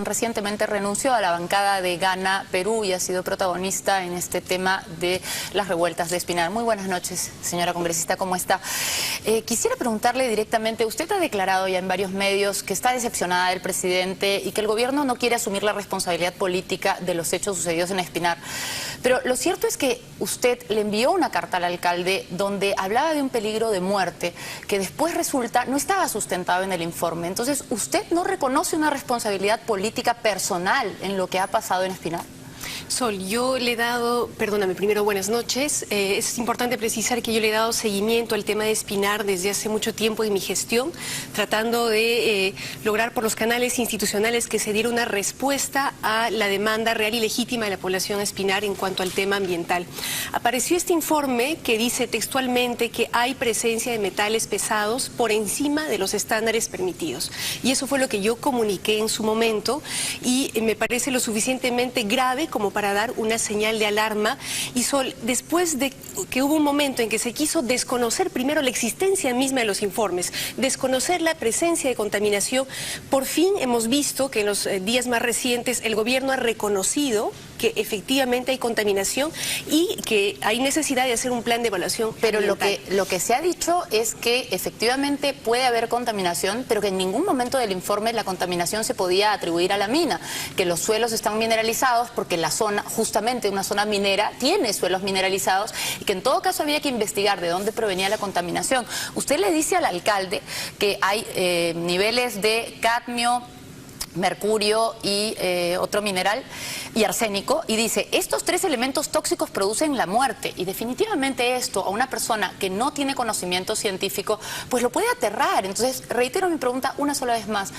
Recientemente renunció a la bancada de Gana Perú y ha sido protagonista en este tema de las revueltas de Espinar. Muy buenas noches, señora congresista, ¿cómo está? Quisiera preguntarle directamente, usted ha declarado ya en varios medios que está decepcionada del presidente y que el gobierno no quiere asumir la responsabilidad política de los hechos sucedidos en Espinar. Pero lo cierto es que usted le envió una carta al alcalde donde hablaba de un peligro de muerte que después resulta no estaba sustentado en el informe. Entonces, ¿usted no reconoce una responsabilidad política personal en lo que ha pasado en Espinar? Sol, yo le he dado, perdóname, primero buenas noches. Es importante precisar que yo le he dado seguimiento al tema de Espinar desde hace mucho tiempo en mi gestión, tratando de lograr por los canales institucionales que se diera una respuesta a la demanda real y legítima de la población de Espinar en cuanto al tema ambiental. Apareció este informe que dice textualmente que hay presencia de metales pesados por encima de los estándares permitidos. Y eso fue lo que yo comuniqué en su momento y me parece lo suficientemente grave como para dar una señal de alarma. Y Sol, después de que hubo un momento en que se quiso desconocer primero la existencia misma de los informes, desconocer la presencia de contaminación, por fin hemos visto que en los días más recientes el gobierno ha reconocido que efectivamente hay contaminación y que hay necesidad de hacer un plan de evaluación Pero ambiental. lo que se ha dicho es que efectivamente puede haber contaminación, pero que en ningún momento del informe la contaminación se podía atribuir a la mina, que los suelos están mineralizados porque la zona, justamente una zona minera, tiene suelos mineralizados y que en todo caso había que investigar de dónde provenía la contaminación. Usted le dice al alcalde que hay niveles de cadmio, mercurio y otro mineral y arsénico, y dice, estos tres elementos tóxicos producen la muerte, y definitivamente esto a una persona que no tiene conocimiento científico pues lo puede aterrar. Entonces reitero mi pregunta una sola vez más,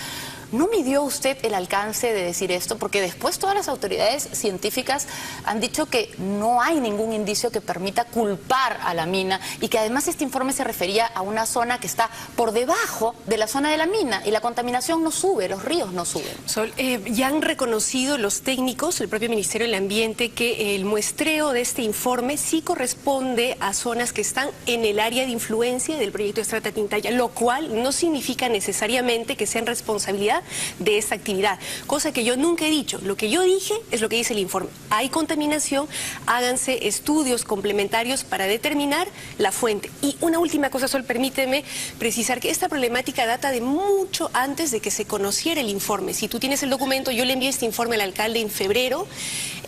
¿no midió usted el alcance de decir esto? Porque después todas las autoridades científicas han dicho que no hay ningún indicio que permita culpar a la mina y que además este informe se refería a una zona que está por debajo de la zona de la mina y la contaminación no sube, los ríos no suben. Sol, ya han reconocido los técnicos, el propio Ministerio del Ambiente, que el muestreo de este informe sí corresponde a zonas que están en el área de influencia del proyecto Extrata-Tintaya, lo cual no significa necesariamente que sean responsabilidad de esta actividad, cosa que yo nunca he dicho. Lo que yo dije es lo que dice el informe. Hay contaminación, háganse estudios complementarios para determinar la fuente. Y una última cosa, Sol, permíteme precisar que esta problemática data de mucho antes de que se conociera el informe. Si tú tienes el documento, yo le envié este informe al alcalde en febrero.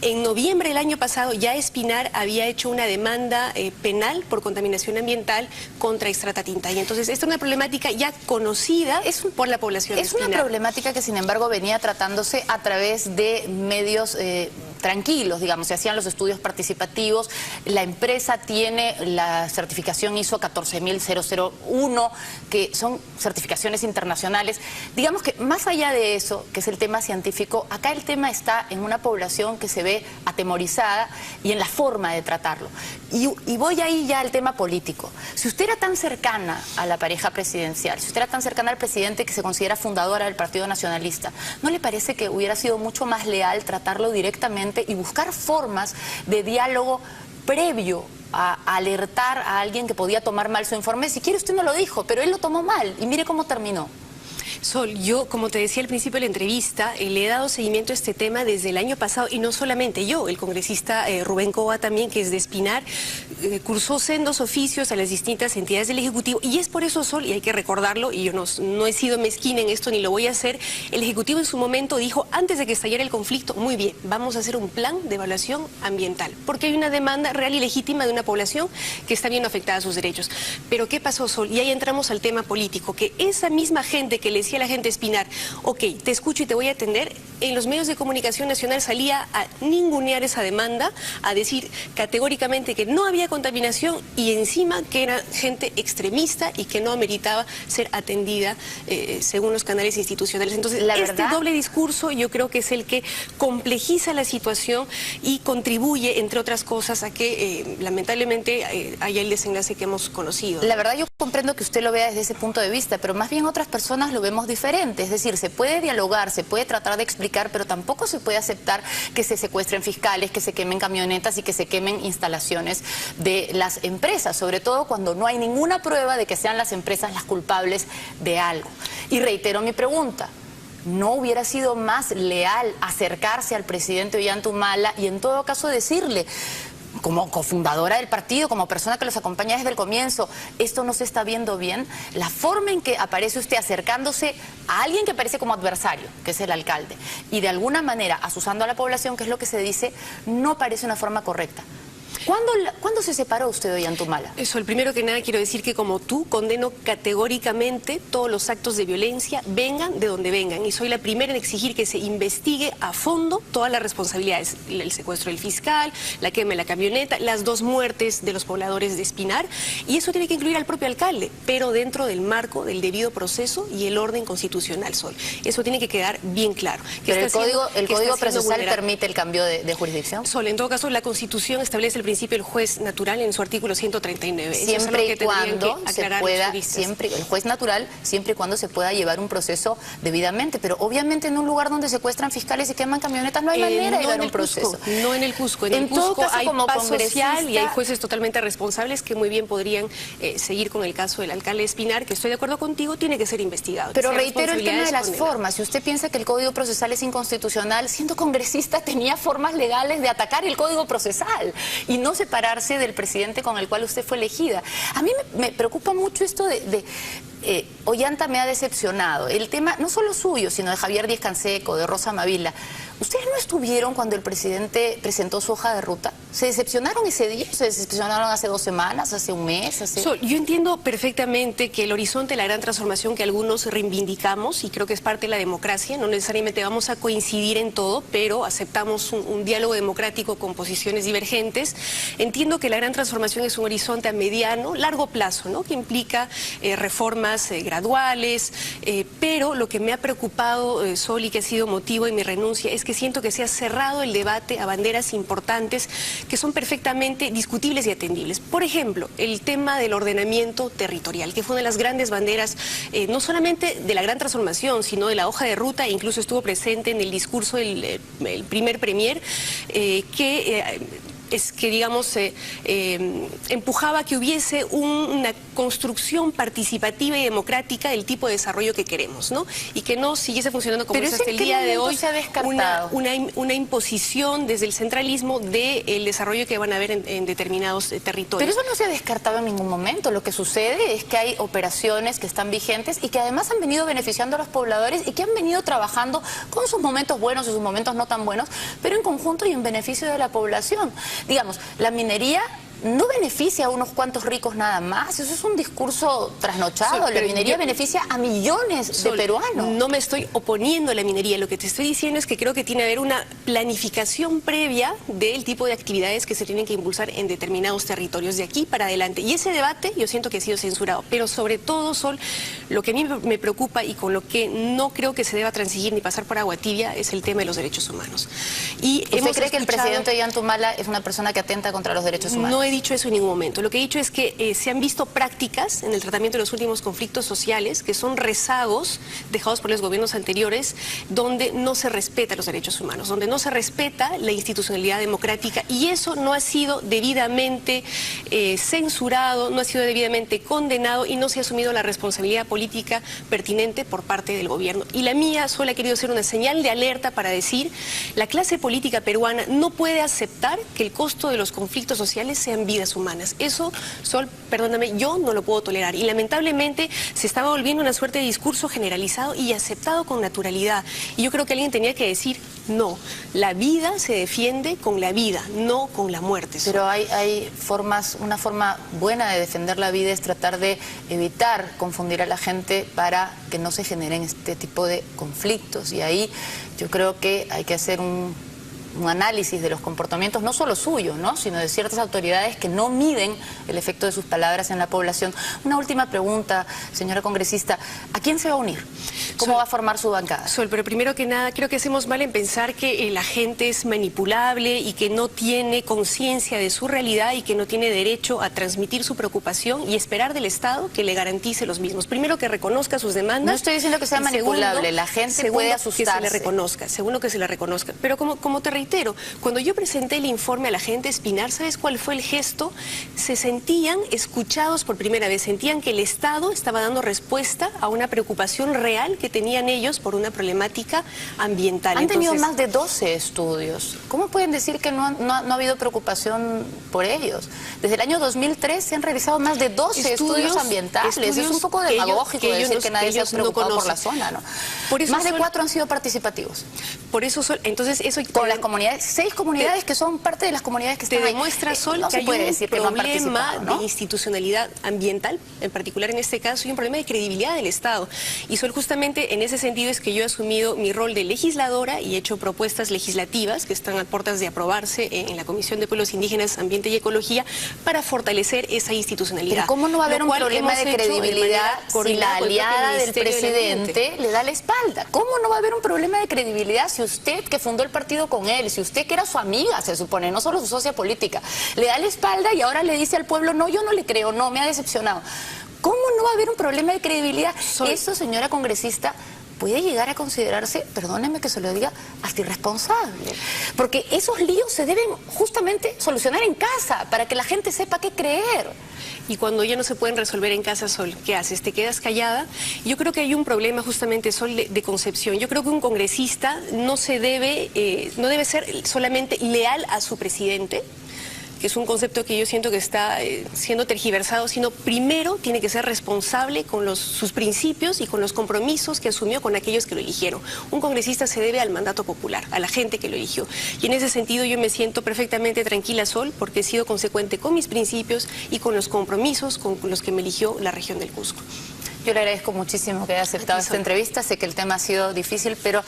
En noviembre del año pasado ya Espinar había hecho una demanda penal por contaminación ambiental contra Extrata-Tintaya. Entonces, esta es una problemática ya conocida por la población de Espinar. Es una problemática que, sin embargo, venía tratándose a través de medios tranquilos, digamos, se hacían los estudios participativos. La empresa tiene la certificación ISO 14001, que son certificaciones internacionales. Digamos que más allá de eso, que es el tema científico, acá el tema está en una población que se ve atemorizada y en la forma de tratarlo. Y voy ahí ya al tema político. Si usted era tan cercana a la pareja presidencial, si usted era tan cercana al presidente que se considera fundadora del Partido Nacionalista, ¿no le parece que hubiera sido mucho más leal tratarlo directamente y buscar formas de diálogo previo a alertar a alguien que podía tomar mal su informe? Si quiere, usted no lo dijo, pero él lo tomó mal y mire cómo terminó. Sol, yo, como te decía al principio de la entrevista, le he dado seguimiento a este tema desde el año pasado, y no solamente yo, el congresista Rubén Coba también, que es de Espinar, cursó sendos oficios a las distintas entidades del Ejecutivo, y es por eso, Sol, y hay que recordarlo, y yo no he sido mezquina en esto ni lo voy a hacer, el Ejecutivo en su momento dijo, antes de que estallara el conflicto, muy bien, vamos a hacer un plan de evaluación ambiental, porque hay una demanda real y legítima de una población que está viendo afectada a sus derechos. Pero ¿qué pasó, Sol? Y ahí entramos al tema político, que esa misma gente que le decía a la gente Espinar, ok, te escucho y te voy a atender, en los medios de comunicación nacional salía a ningunear esa demanda, a decir categóricamente que no había contaminación y encima que era gente extremista y que no ameritaba ser atendida según los canales institucionales. Entonces, este doble discurso yo creo que es el que complejiza la situación y contribuye, entre otras cosas, a que lamentablemente haya el desenlace que hemos conocido. La verdad, yo comprendo que usted lo vea desde ese punto de vista, pero más bien otras personas lo vemos diferente. Es decir, se puede dialogar, se puede tratar de explicar, pero tampoco se puede aceptar que se secuestren fiscales, que se quemen camionetas y que se quemen instalaciones de las empresas, sobre todo cuando no hay ninguna prueba de que sean las empresas las culpables de algo. Y reitero mi pregunta, ¿no hubiera sido más leal acercarse al presidente Ollanta-Humala y en todo caso decirle, como cofundadora del partido, como persona que los acompaña desde el comienzo, esto no se está viendo bien? La forma en que aparece usted acercándose a alguien que parece como adversario, que es el alcalde, y de alguna manera asusando a la población, que es lo que se dice, no parece una forma correcta. ¿Cuándo se separó usted de Ollanta-Humala? Eso, el primero que nada quiero decir que como tú condeno categóricamente todos los actos de violencia, vengan de donde vengan, y soy la primera en exigir que se investigue a fondo todas las responsabilidades, el secuestro del fiscal, la quema de la camioneta, las 2 muertes de los pobladores de Espinar, y eso tiene que incluir al propio alcalde, pero dentro del marco del debido proceso y el orden constitucional, Sol. Eso tiene que quedar bien claro. Pero el Código Procesal permite el cambio de jurisdicción. Sol, en todo caso, la Constitución establece el principio del juez natural en su artículo 139. Siempre y cuando se pueda, el juez natural, siempre y cuando se pueda llevar un proceso debidamente. Pero obviamente en un lugar donde secuestran fiscales y queman camionetas no hay manera de llevar un proceso. No en el Cusco. En el Cusco hay paz social y hay jueces totalmente responsables que muy bien podrían seguir con el caso del alcalde Espinar, que estoy de acuerdo contigo, tiene que ser investigado. Pero reitero el tema de las formas. Si usted piensa que el Código Procesal es inconstitucional, siendo congresista tenía formas legales de atacar el Código Procesal y no separarse del presidente con el cual usted fue elegida. A mí me preocupa mucho esto Ollanta me ha decepcionado. El tema no solo suyo, sino de Javier Díaz-Canseco, de Rosa Mavila. ¿Ustedes no estuvieron cuando el presidente presentó su hoja de ruta? ¿Se decepcionaron ese día? ¿Se decepcionaron hace 2 semanas, hace un mes? Yo entiendo perfectamente que el horizonte, la gran transformación que algunos reivindicamos, y creo que es parte de la democracia, no necesariamente vamos a coincidir en todo, pero aceptamos un diálogo democrático con posiciones divergentes. Entiendo que la gran transformación es un horizonte a mediano, largo plazo, ¿no? Que implica reformas graduales, pero lo que me ha preocupado, Sol, y que ha sido motivo de mi renuncia, es que siento que se ha cerrado el debate a banderas importantes que son perfectamente discutibles y atendibles. Por ejemplo, el tema del ordenamiento territorial, que fue una de las grandes banderas, no solamente de la gran transformación, sino de la hoja de ruta, e incluso estuvo presente en el discurso del primer premier, digamos, empujaba que hubiese una construcción participativa y democrática del tipo de desarrollo que queremos, ¿no? Y que no siguiese funcionando como es hasta el día de hoy, una imposición desde el centralismo del desarrollo que van a haber en determinados territorios. Pero eso no se ha descartado en ningún momento. Lo que sucede es que hay operaciones que están vigentes y que además han venido beneficiando a los pobladores y que han venido trabajando con sus momentos buenos y sus momentos no tan buenos, pero en conjunto y en beneficio de la población. Digamos, la minería no beneficia a unos cuantos ricos nada más. Eso es un discurso trasnochado. La minería beneficia a millones de peruanos. No me estoy oponiendo a la minería. Lo que te estoy diciendo es que creo que tiene que haber una planificación previa del tipo de actividades que se tienen que impulsar en determinados territorios de aquí para adelante. Y ese debate yo siento que ha sido censurado. Pero sobre todo, Sol, lo que a mí me preocupa y con lo que no creo que se deba transigir ni pasar por agua tibia es el tema de los derechos humanos. Y ¿Usted cree que el presidente Ollanta-Humala es una persona que atenta contra los derechos humanos? No he dicho eso en ningún momento. Lo que he dicho es que se han visto prácticas en el tratamiento de los últimos conflictos sociales que son rezagos dejados por los gobiernos anteriores, donde no se respeta los derechos humanos, donde no se respeta la institucionalidad democrática, y eso no ha sido debidamente censurado, no ha sido debidamente condenado y no se ha asumido la responsabilidad política pertinente por parte del gobierno. Y la mía solo ha querido ser una señal de alerta para decir: la clase política peruana no puede aceptar que el costo de los conflictos sociales sean vidas humanas. Eso, Sol, perdóname, yo no lo puedo tolerar. Y lamentablemente se estaba volviendo una suerte de discurso generalizado y aceptado con naturalidad. Y yo creo que alguien tenía que decir: no, la vida se defiende con la vida, no con la muerte. Sol. Pero hay formas, una forma buena de defender la vida es tratar de evitar confundir a la gente para que no se generen este tipo de conflictos. Y ahí yo creo que hay que hacer un análisis de los comportamientos, no solo suyos, ¿no?, sino de ciertas autoridades que no miden el efecto de sus palabras en la población. Una última pregunta, señora congresista: ¿a quién se va a unir? ¿Cómo va a formar su bancada? Sol, pero primero que nada, creo que hacemos mal en pensar que la gente es manipulable y que no tiene conciencia de su realidad y que no tiene derecho a transmitir su preocupación y esperar del Estado que le garantice los mismos. Primero, que reconozca sus demandas. No estoy diciendo que sea manipulable, la gente puede asustarse. Segundo, que se le reconozca, pero como te reitero, cuando yo presenté el informe a la gente Espinar, ¿sabes cuál fue el gesto? Se sentían escuchados por primera vez, sentían que el Estado estaba dando respuesta a una preocupación real que tenían ellos por una problemática ambiental. Han tenido más de 12 estudios. ¿Cómo pueden decir que no ha habido preocupación por ellos? Desde el año 2003 se han realizado más de 12 estudios ambientales. Es un poco demagógico decir que nadie se ha preocupado por la zona, ¿no? Por eso más de 4 han sido participativos. Por eso, entonces, eso con las comunidades, 6 comunidades que son parte de las comunidades que están ahí. Te demuestra, Sol, no que hay un problema ¿no? de institucionalidad ambiental, en particular en este caso, y un problema de credibilidad del Estado. Y Sol, justamente en ese sentido es que yo he asumido mi rol de legisladora y he hecho propuestas legislativas que están a puertas de aprobarse en la Comisión de Pueblos Indígenas, Ambiente y Ecología para fortalecer esa institucionalidad. Pero ¿cómo no va a haber un problema de credibilidad si la aliada del presidente le da la espalda? ¿Cómo no va a haber un problema de credibilidad si usted, que fundó el partido con él, si usted, que era su amiga, se supone, no solo su socia política, le da la espalda y ahora le dice al pueblo, no, yo no le creo, no, me ha decepcionado? ¿Cómo no va a haber un problema de credibilidad? Eso, señora congresista, puede llegar a considerarse, perdóneme que se lo diga, hasta irresponsable. Porque esos líos se deben justamente solucionar en casa, para que la gente sepa qué creer. Y cuando ya no se pueden resolver en casa, Sol, ¿qué haces? ¿Te quedas callada? Yo creo que hay un problema justamente, Sol, de concepción. Yo creo que un congresista no debe ser solamente leal a su presidente, que es un concepto que yo siento que está siendo tergiversado, sino primero tiene que ser responsable con sus principios y con los compromisos que asumió con aquellos que lo eligieron. Un congresista se debe al mandato popular, a la gente que lo eligió. Y en ese sentido yo me siento perfectamente tranquila, Sol, porque he sido consecuente con mis principios y con los compromisos con los que me eligió la región del Cusco. Yo le agradezco muchísimo que haya aceptado esta entrevista. Sé que el tema ha sido difícil, pero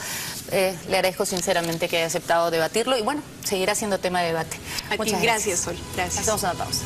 le agradezco sinceramente que haya aceptado debatirlo y bueno, seguirá siendo tema de debate. Muchas gracias, Sol. Gracias. Hacemos una pausa.